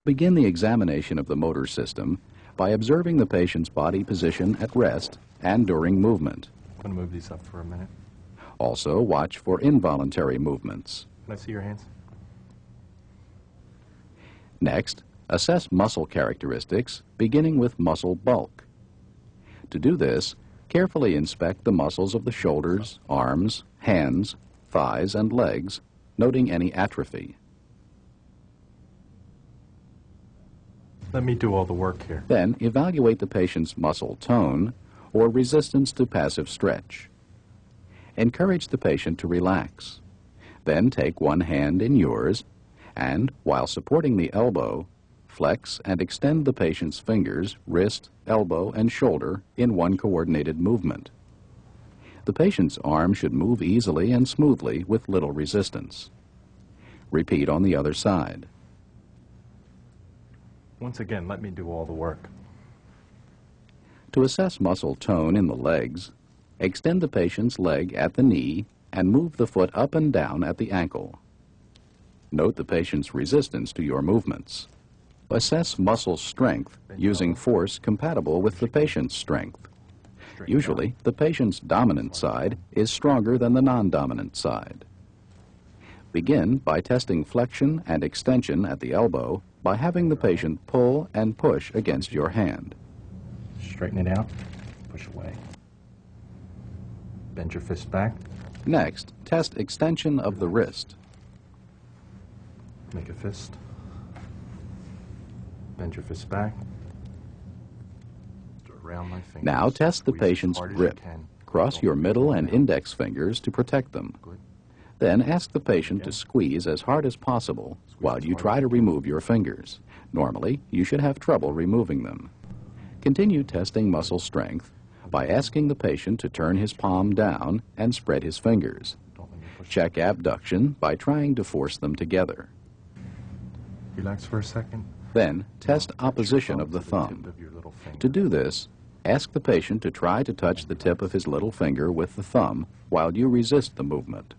Begin the examination of the motor system by observing the patient's body position at rest and during movement. I'm going to move these up for a minute. Also, watch for involuntary movements. Can I see your hands? Next, assess muscle characteristics, beginning with muscle bulk. To do this, carefully inspect the muscles of the shoulders, arms, hands, thighs, and legs, noting any atrophy. Let me do all the work here. Then, evaluate the patient's muscle tone or resistance to passive stretch. Encourage the patient to relax. Then take one hand in yours and, while supporting the elbow, flex and extend the patient's fingers, wrist, elbow, and shoulder in one coordinated movement. The patient's arm should move easily and smoothly with little resistance. Repeat on the other side. Once again, let me do all the work. To assess muscle tone in the legs, extend the patient's leg at the knee and move the foot up and down at the ankle. Note the patient's resistance to your movements. Assess muscle strength using force compatible with the patient's strength. Usually, the patient's dominant side is stronger than the non-dominant side. Begin by testing flexion and extension at the elbow by having the patient pull and push against your hand. Straighten it out, push away. Bend your fist back. Next, test extension of the wrist. Make a fist. Bend your fist back. Around my fingers. Now test the patient's grip. Cross your middle and index fingers to protect them. Good. Then ask the patient to squeeze as hard as possible while you try to remove your fingers. Normally, you should have trouble removing them. Continue testing muscle strength by asking the patient to turn his palm down and spread his fingers. Check abduction by trying to force them together. Relax for a second. Then, test opposition of the thumb. To do this, ask the patient to try to touch the tip of his little finger with the thumb while you resist the movement.